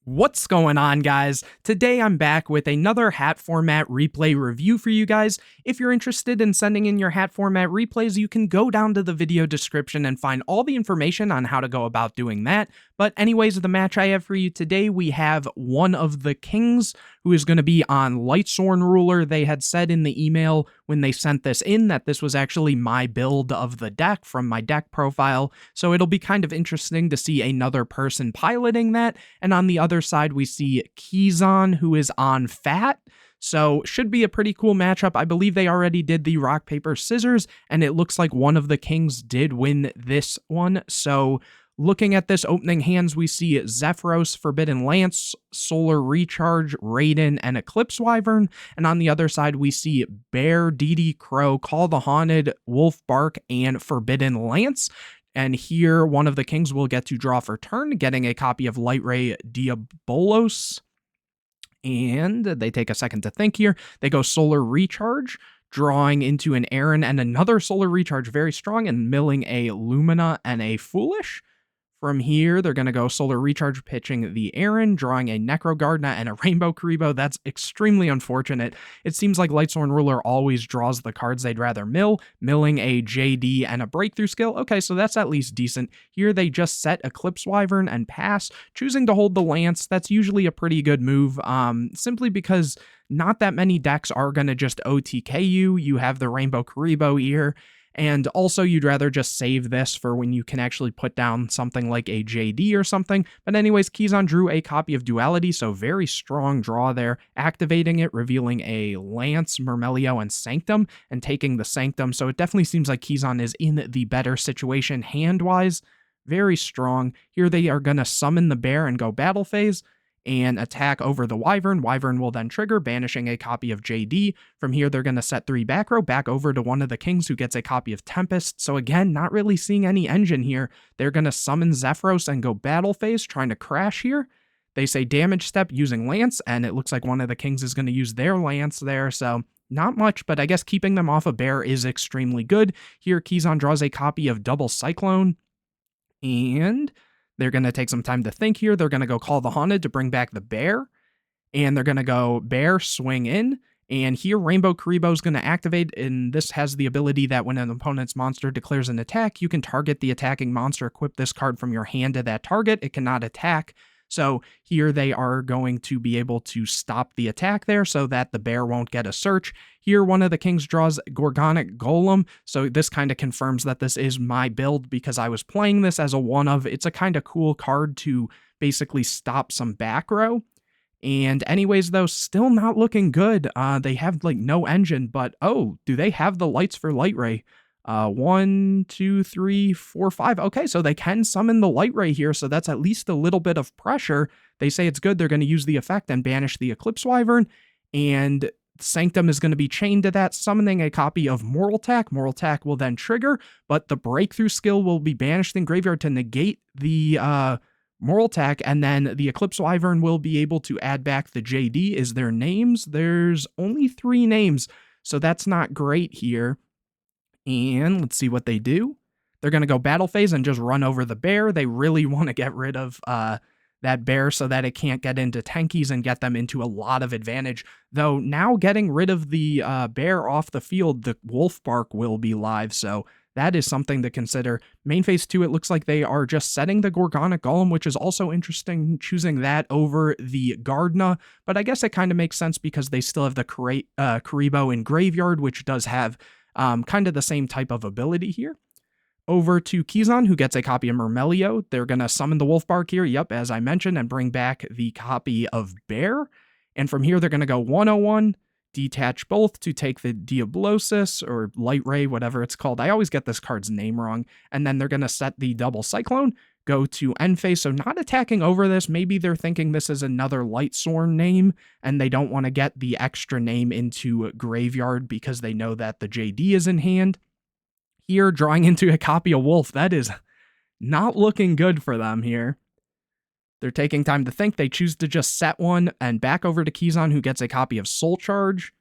What's going on, guys? Today I'm back with another hat format replay review for you guys. If you're interested in sending in your hat format replays, you can go down to the video description and find all the information on how to go about doing that. But anyways, the match I have for you today, we have one of the kings who is going to be on Lightsworn ruler. They had said in the email when they sent this in that this was actually my build of the deck from my deck profile. So it'll be kind of interesting to see another person piloting that. And on the other side, we see Kizan, who is on Fat. So should be a pretty cool matchup. I believe they already did the rock, paper, scissors, and it looks like one of the kings did win this one. So looking at this opening hands, we see Zephyros, Forbidden Lance, Solar Recharge, Raiden, and Eclipse Wyvern. And on the other side, we see Bear, DD Crow, Call the Haunted, Wolf Bark, and Forbidden Lance. And here, one of the kings will get to draw for turn, getting a copy of Lightray Diabolos. And they take a second to think here. They go Solar Recharge, drawing into an Aaron and another Solar Recharge, very strong, and milling a Lumina and a Foolish. From here, they're going to go Solar Recharge, pitching the Aaron, drawing a Necrogardna and a Rainbow Karibo. That's extremely unfortunate. It seems like Lightsworn Ruler always draws the cards they'd rather mill, milling a JD and a Breakthrough Skill. Okay, so that's at least decent. Here, they just set Eclipse Wyvern and pass, choosing to hold the Lance. That's usually a pretty good move, simply because not that many decks are going to just OTK you. You have the Rainbow Karibo here. And also, you'd rather just save this for when you can actually put down something like a JD or something. But anyways, Kizan drew a copy of Duality, so very strong draw there. Activating it, revealing a Lance, Mermail, and Sanctum, and taking the Sanctum. So it definitely seems like Kizan is in the better situation hand-wise. Very strong. Here they are going to summon the Bear and go Battle Phase and attack over the Wyvern. Wyvern will then trigger, banishing a copy of JD. From here, they're going to set 3 back row back over to one of the kings who gets a copy of Tempest. So again, not really seeing any engine here. They're going to summon Zephyros and go Battle Phase, trying to crash here. They say damage step using Lance, and it looks like one of the kings is going to use their Lance there, so not much, but I guess keeping them off a Bear is extremely good. Here, Kizan draws a copy of Double Cyclone, and they're going to take some time to think here. They're going to go Call the Haunted to bring back the Bear. And they're going to go Bear, swing in. And here, Rainbow Karibo is going to activate. And this has the ability that when an opponent's monster declares an attack, you can target the attacking monster, equip this card from your hand to that target. It cannot attack. So here they are going to be able to stop the attack there so that the Bear won't get a search. Here, one of the kings draws Gorgonic Golem, so this kind of confirms that this is my build because I was playing this as a one-of. It's a kind of cool card to basically stop some back row. And anyways, though, still not looking good. They have, like, no engine, but, oh, do they have the lights for Lightray? 1, 2, 3, 4, 5. Okay, so they can summon the Lightray here, so that's at least a little bit of pressure. They say it's good. They're going to use the effect and banish the Eclipse Wyvern, and Sanctum is going to be chained to that, summoning a copy of Mortal Attack. Mortal Attack will then trigger, but the Breakthrough skill will be banished in graveyard to negate the Mortal Attack, and then the Eclipse Wyvern will be able to add back the JD. Is there names? There's only 3 names, so that's not great here. And let's see what they do. They're going to go Battle Phase and just run over the Bear. They really want to get rid of that Bear so that it can't get into tankies and get them into a lot of advantage. Though now getting rid of the Bear off the field, the Wolf Bark will be live, so that is something to consider. Main phase 2, it looks like they are just setting the Gorgonic Golem, which is also interesting, choosing that over the Gardna, but I guess it kind of makes sense because they still have the Karibo in graveyard, which does have kind of the same type of ability here. Over to Kizan, who gets a copy of Mermail. They're going to summon the Wolf Bark here, yep, as I mentioned, and bring back the copy of Bear. And from here, they're going to go 101, detach both to take the Diablosis, or Lightray, whatever it's called. I always get this card's name wrong. And then they're going to set the Double Cyclone, go to end phase, so not attacking over this. Maybe they're thinking this is another Lightsworn name, and they don't want to get the extra name into graveyard because they know that the JD is in hand. Here, drawing into a copy of Wolf, that is not looking good for them here. They're taking time to think. They choose to just set one and back over to Kizan, who gets a copy of Soul Charge.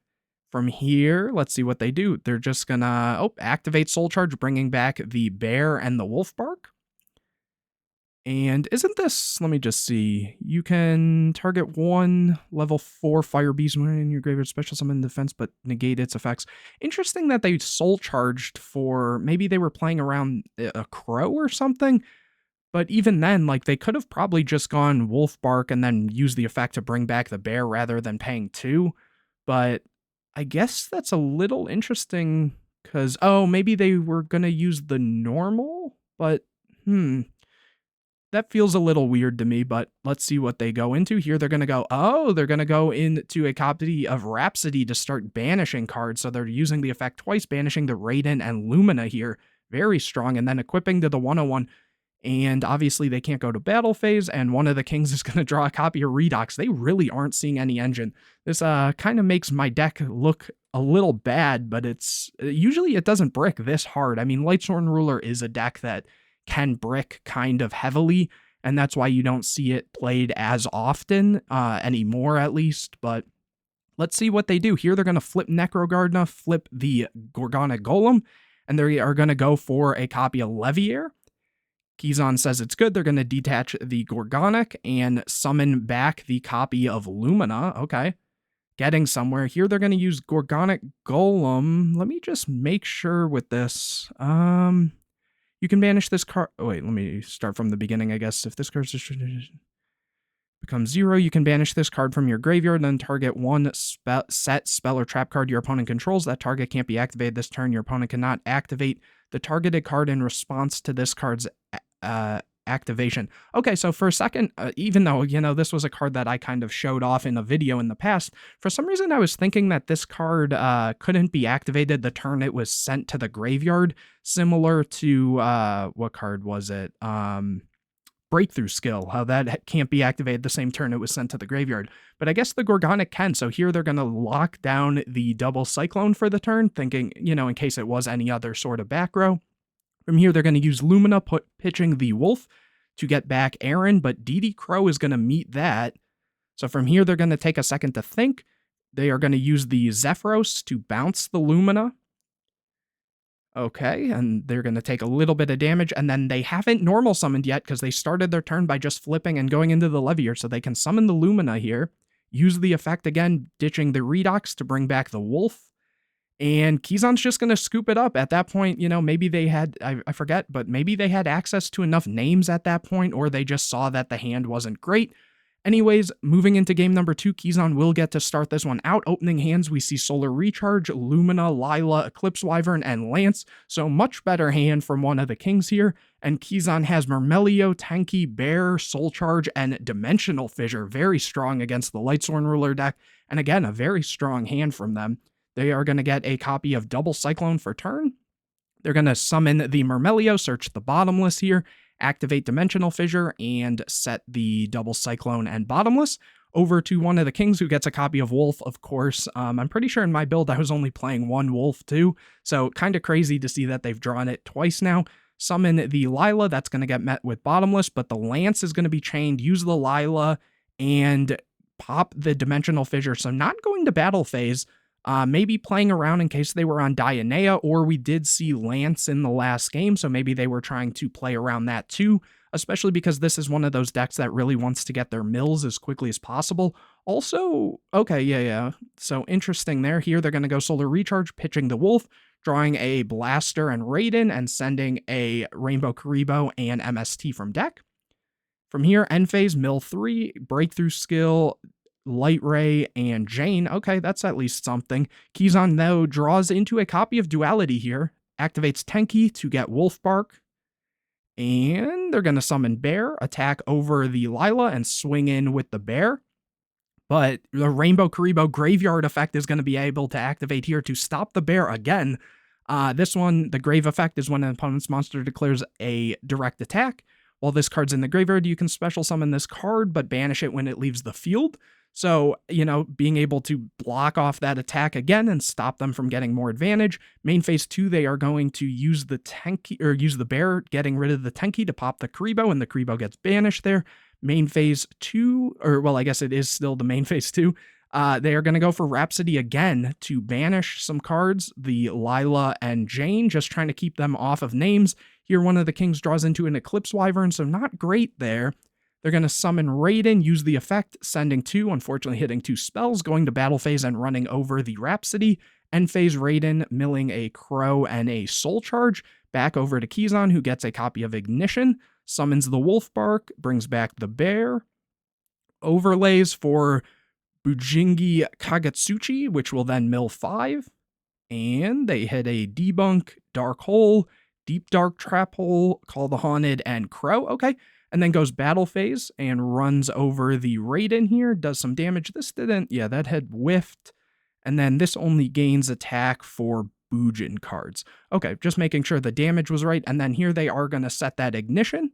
From here, let's see what they do. They're just gonna activate Soul Charge, bringing back the Bear and the Wolf Bark. And isn't this, let me just see, you can target one level 4 fire beast when in your graveyard, special summon defense, but negate its effects. Interesting that they soul charged for, maybe they were playing around a crow or something, but even then, like, they could have probably just gone wolf bark and then used the effect to bring back the bear rather than paying 2, but I guess that's a little interesting, because, oh, maybe they were gonna use the normal, but, that feels a little weird to me, but let's see what they go into. Here they're going to go, oh, they're going to go into a copy of Rhapsody to start banishing cards. So they're using the effect twice, banishing the Raiden and Lumina here. Very strong. And then equipping to the 101. And obviously they can't go to battle phase, and one of the kings is going to draw a copy of Redox. They really aren't seeing any engine. This kind of makes my deck look a little bad, but it's usually it doesn't brick this hard. I mean, Lightsworn Ruler is a deck that can brick kind of heavily, and that's why you don't see it played as often anymore, at least. But let's see what they do. Here they're going to flip Necrogardna, flip the Gorgonic Golem, and they are going to go for a copy of Leviair. Kizan says it's good. They're going to detach the Gorgonic and summon back the copy of Lumina. Okay. Getting somewhere. Here they're going to use Gorgonic Golem. Let me just make sure with this. You can banish this card. Oh, wait, let me start from the beginning, I guess. If this card becomes 0, you can banish this card from your graveyard and then target one set spell or trap card your opponent controls. That target can't be activated this turn. Your opponent cannot activate the targeted card in response to this card's activation. Okay, so for a second, even though, this was a card that I kind of showed off in a video in the past, for some reason I was thinking that this card couldn't be activated the turn it was sent to the graveyard, similar to, what card was it? Breakthrough Skill, how that can't be activated the same turn it was sent to the graveyard. But I guess the Gorgonic can, so here they're going to lock down the double Cyclone for the turn, thinking, in case it was any other sort of back row. From here, they're going to use Lumina, pitching the Wolf to get back Aaron, but DD Crow is going to meet that. So from here, they're going to take a second to think. They are going to use the Zephyros to bounce the Lumina. Okay, and they're going to take a little bit of damage, and then they haven't normal summoned yet because they started their turn by just flipping and going into the Leviair, so they can summon the Lumina here, use the effect again, ditching the Redox to bring back the Wolf, and Kizan's just going to scoop it up. At that point, maybe they had, I forget, but maybe they had access to enough names at that point, or they just saw that the hand wasn't great. Anyways, moving into game number 2, Kizan will get to start this one out. Opening hands, we see Solar Recharge, Lumina, Lila, Eclipse Wyvern, and Lance. So much better hand from one of the kings here. And Kizan has Mermail, Tanky, Bear, Soul Charge, and Dimensional Fissure. Very strong against the Lightsworn Ruler deck. And again, a very strong hand from them. They are going to get a copy of Double Cyclone for turn. They're going to summon the Mermail, search the Bottomless here, activate Dimensional Fissure, and set the Double Cyclone and Bottomless over to one of the kings who gets a copy of Wolf, of course. I'm pretty sure in my build I was only playing one Wolf too, so kind of crazy to see that they've drawn it twice now. Summon the Lila, that's going to get met with Bottomless, but the Lance is going to be chained. Use the Lila and pop the Dimensional Fissure, so not going to battle phase. Maybe playing around in case they were on Dionea, or we did see Lance in the last game, so maybe they were trying to play around that too, especially because this is one of those decks that really wants to get their mills as quickly as possible. Also, okay, yeah, so interesting there. Here they're going to go Solar Recharge, pitching the Wolf, drawing a Blaster and Raiden, and sending a Rainbow Karibo and MST from deck. From here, end phase, mill 3, Breakthrough Skill, Light Ray, and Jane. Okay, that's at least something. Kizan, though, draws into a copy of Duality here, activates Tenki to get Wolf Bark, and they're going to summon Bear, attack over the Lila, and swing in with the Bear. But the Rainbow Karibo Graveyard effect is going to be able to activate here to stop the Bear again. This one, the Grave effect, is when an opponent's monster declares a direct attack. While this card's in the graveyard, you can special summon this card, but banish it when it leaves the field. So, being able to block off that attack again and stop them from getting more advantage. Main phase 2, they are going to use the Tenki, or use the Bear, getting rid of the Tenki to pop the Karibo, and the Karibo gets banished there. Main phase 2, or well, I guess it is still the main phase 2. They are going to go for Rhapsody again to banish some cards, the Lila and Jane, just trying to keep them off of names. Here, one of the kings draws into an Eclipse Wyvern, so not great there. They're going to summon Raiden, use the effect, sending 2, unfortunately hitting 2 spells, going to battle phase and running over the Rhapsody. End phase Raiden, milling a Crow and a Soul Charge. Back over to Kizan, who gets a copy of Ignition, summons the Wolf Bark, brings back the Bear. Overlays for Bujingi Kagetsuchi, which will then mill 5. And they hit a Debunk, Dark Hole, Deep Dark Trap Hole, Call the Haunted, and Crow. Okay. And then goes battle phase and runs over the Raiden here, does some damage. This didn't, yeah, that had whiffed. And then this only gains attack for Bujin cards. Okay, just making sure the damage was right. And then here they are going to set that Ignition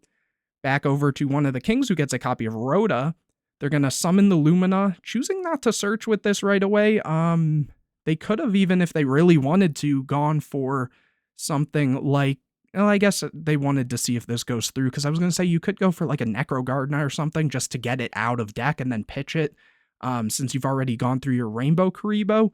back over to one of the kings who gets a copy of Rhoda. They're going to summon the Lumina, choosing not to search with this right away. They could have, even if they really wanted to, gone for something like, well, I guess they wanted to see if this goes through, because I was going to say you could go for like a Necro Gardener or something just to get it out of deck and then pitch it, since you've already gone through your Rainbow Karibo.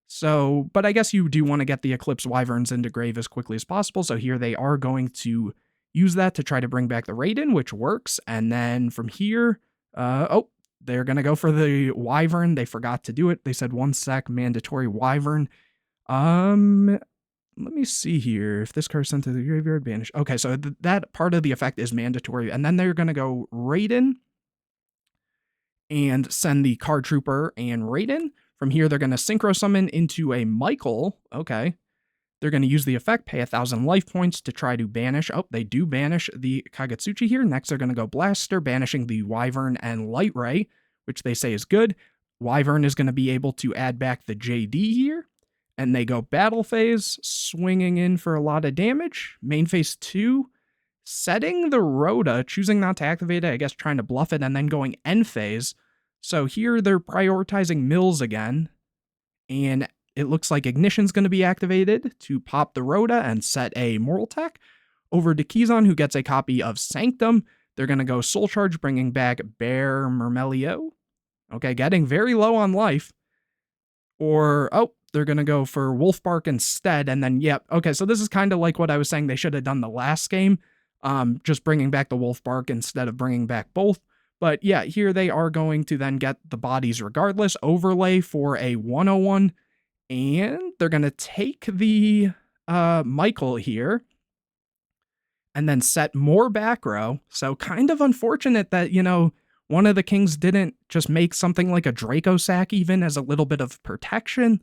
So, but I guess you do want to get the Eclipse Wyverns into grave as quickly as possible, so here they are going to use that to try to bring back the Raiden, which works, and then from here, they're going to go for the Wyvern. They forgot to do it. They said 1 sec, mandatory Wyvern. Let me see here. If this card's sent to the graveyard, banish. Okay, so that part of the effect is mandatory. And then they're going to go Raiden and send the Card Trooper and Raiden. From here, they're going to Synchro Summon into a Michael. Okay. They're going to use the effect, pay 1,000 life points to try to banish. Oh, they do banish the Kagetsuchi here. Next, they're going to go Blaster, banishing the Wyvern and Light Ray, which they say is good. Wyvern is going to be able to add back the JD here. And they go battle phase, swinging in for a lot of damage. Main phase 2, setting the Rhoda, choosing not to activate it, I guess trying to bluff it, and then going end phase. So here they're prioritizing mills again. And it looks like Ignition's going to be activated to pop the Rhoda and set a Moral Tech. Over to Kizan, who gets a copy of Sanctum. They're going to go Soul Charge, bringing back Bear Mermail. Okay, getting very low on life. Or, they're going to go for Wolf Bark instead, and then, yep. Okay, so this is kind of like what I was saying they should have done the last game, just bringing back the Wolf Bark instead of bringing back both. But yeah, here they are going to then get the bodies regardless. Overlay for a 101, and they're going to take the Michael here, and then set more back row. So kind of unfortunate that, one of the kings didn't just make something like a Draco Sack even as a little bit of protection.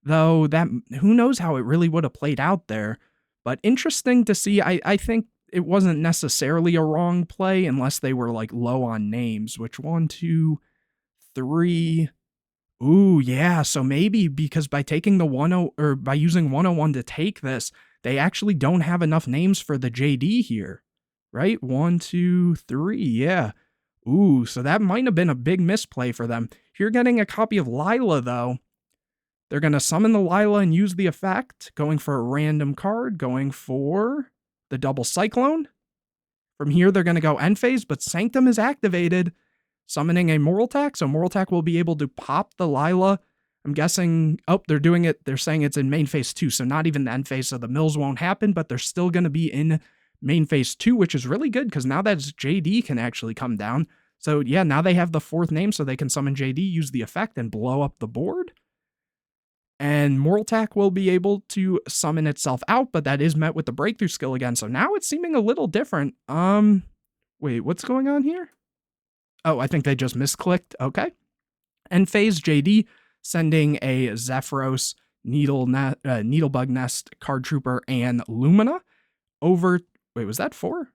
Though that, who knows how it really would have played out there. But interesting to see. I think it wasn't necessarily a wrong play unless they were like low on names, which 1, 2, 3. Ooh, yeah. So maybe because by taking the by using 101 to take this, they actually don't have enough names for the JD here, right? 1, 2, 3. Yeah. Ooh, so that might have been a big misplay for them. You're getting a copy of Lila though. They're going to summon the Lila and use the effect, going for a random card, going for the double Cyclone. From here, they're going to go end phase, but Sanctum is activated, summoning a Moral Tech. So Moral Tech will be able to pop the Lila. I'm guessing, they're doing it. They're saying it's in main phase 2, so not even the end phase, so the mills won't happen, but they're still going to be in main phase 2, which is really good because now that JD can actually come down. So yeah, now they have the 4th name, so they can summon JD, use the effect, and blow up the board. And Moral Tech will be able to summon itself out, but that is met with the breakthrough skill again. So now it's seeming a little different. Wait, what's going on here? Oh, I think they just misclicked. Okay. End phase JD, sending a Zephyros, Needlebug Nest, Card Trooper, and Lumina over. Wait, was that 4?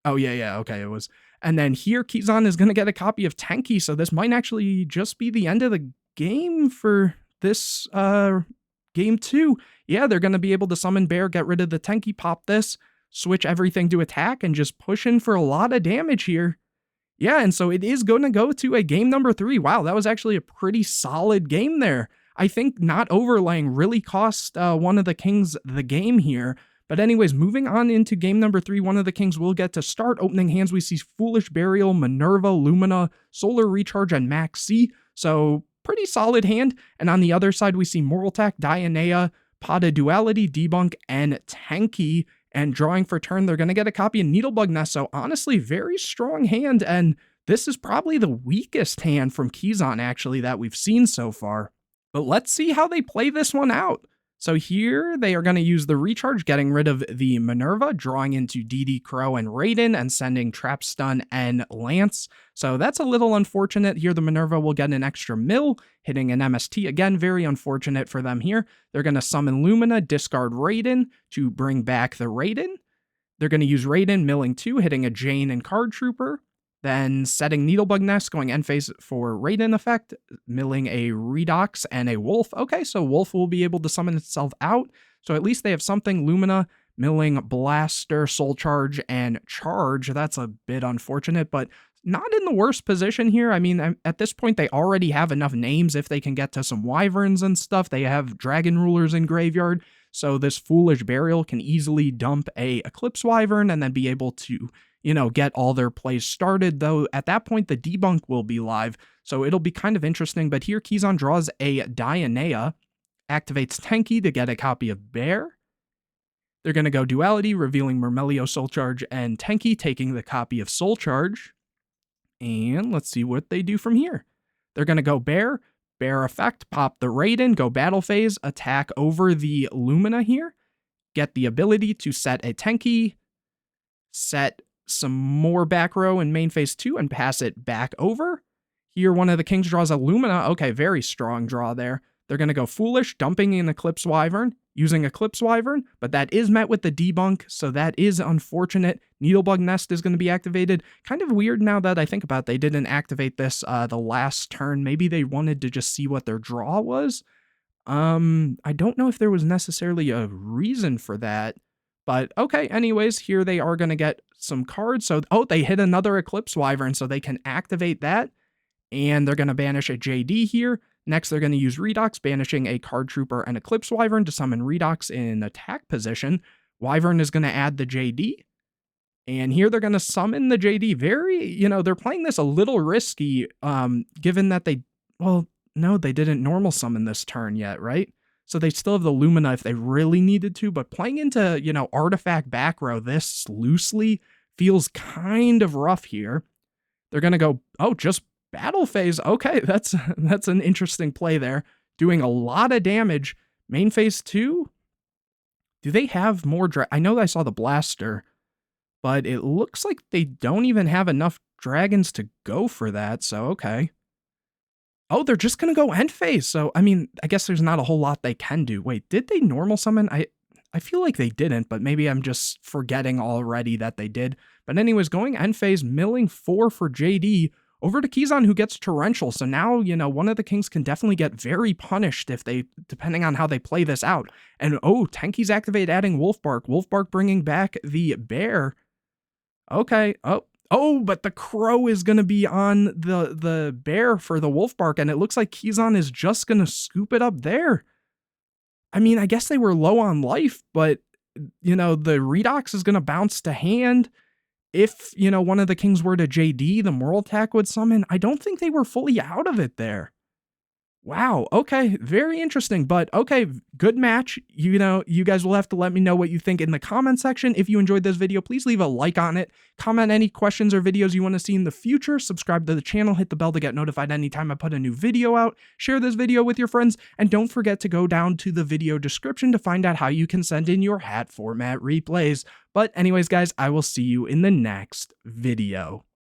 Oh, yeah. Okay, it was. And then here, Kizan is going to get a copy of Tenki, so this might actually just be the end of the game for this game 2. Yeah, they're going to be able to summon Bear, get rid of the Tenki, pop this, switch everything to attack, and just push in for a lot of damage here. Yeah, and so it is going to go to a game number 3. Wow, that was actually a pretty solid game there. I think not overlaying really cost one of the kings the game here. But anyways, moving on into game number 3, one of the kings will get to start. Opening hands, we see Foolish Burial, Minerva, Lumina, Solar Recharge, and Max C. So pretty solid hand. And on the other side, we see Moraltech, Dianea, Pot of Duality, Debunk, and Tanky. And drawing for turn, they're going to get a copy of Needlebug Nest. So honestly, very strong hand. And this is probably the weakest hand from Kizan, actually, that we've seen so far. But let's see how they play this one out. So here they are going to use the recharge, getting rid of the Minerva, drawing into DD, Crow, and Raiden, and sending Trap Stun and Lance. So that's a little unfortunate. Here the Minerva will get an extra mill, hitting an MST. Again, very unfortunate for them here. They're going to summon Lumina, discard Raiden to bring back the Raiden. They're going to use Raiden, milling 2, hitting a Jane and Card Trooper. Then setting Needlebug Nest, going end phase for Raiden effect, milling a Redox and a Wolf. Okay, so Wolf will be able to summon itself out. So at least they have something. Lumina, milling Blaster, Soul Charge, and Charge. That's a bit unfortunate, but not in the worst position here. I mean, at this point, they already have enough names if they can get to some Wyverns and stuff. They have Dragon Rulers in Graveyard. So this Foolish Burial can easily dump a Eclipse Wyvern and then be able to, you know, get all their plays started, though at that point the debunk will be live, so it'll be kind of interesting. But here Kizan draws a Dianea, activates Tenki to get a copy of Bear. They're going to go Duality, revealing Mermelio, Soul Charge, and Tenki taking the copy of Soul Charge. And let's see what they do from here. They're going to go Bear, Bear effect, pop the Raiden, go battle phase, attack over the Lumina here, get the ability to set a Tenki, set some more back row in main phase 2 and pass it back over. Here one of the kings draws a Lumina. Okay, very strong draw there. They're going to go Foolish, dumping in Eclipse Wyvern, using Eclipse Wyvern, but that is met with the debunk, so that is unfortunate. Needlebug Nest is going to be activated. Kind of weird now that I think about it, they didn't activate this the last turn. Maybe they wanted to just see what their draw was. I don't know if there was necessarily a reason for that. But okay, anyways, here they are going to get some cards. So, oh, they hit another Eclipse Wyvern, so they can activate that. And they're going to banish a JD here. Next, they're going to use Redox, banishing a Card Trooper and Eclipse Wyvern to summon Redox in attack position. Wyvern is going to add the JD. And here they're going to summon the JD. Very, you know, they're playing this a little risky, given that they, well, no, they didn't normal summon this turn yet, right? So they still have the Lumina if they really needed to, but playing into, you know, artifact back row this loosely feels kind of rough here. They're going to go, oh, just battle phase. Okay, that's an interesting play there. Doing a lot of damage. Main phase 2? Do they have more? I know I saw the Blaster, but it looks like they don't even have enough dragons to go for that, so okay. Oh, they're just going to go end phase. So, I mean, I guess there's not a whole lot they can do. Wait, did they normal summon? I feel like they didn't, but maybe I'm just forgetting already that they did. But anyways, going end phase, milling 4 for JD over to Kizan, who gets Torrential. So now, you know, one of the kings can definitely get very punished if they, depending on how they play this out. And oh, Tenki's activate adding Wolfbark. Wolfbark bringing back the Bear. Okay, oh, but the Crow is going to be on the Bear for the Wolfbark, and it looks like Kizan is just going to scoop it up there. I mean, I guess they were low on life, but, you know, the Redox is going to bounce to hand. If, you know, one of the kings were to JD, the Moraltech would summon. I don't think they were fully out of it there. Wow, okay, very interesting, but okay, good match. You know, you guys will have to let me know what you think in the comment section. If you enjoyed this video, please leave a like on it, comment any questions or videos you want to see in the future, subscribe to the channel, hit the bell to get notified anytime I put a new video out, share this video with your friends, and don't forget to go down to the video description to find out how you can send in your hat format replays. But anyways, guys, I will see you in the next video.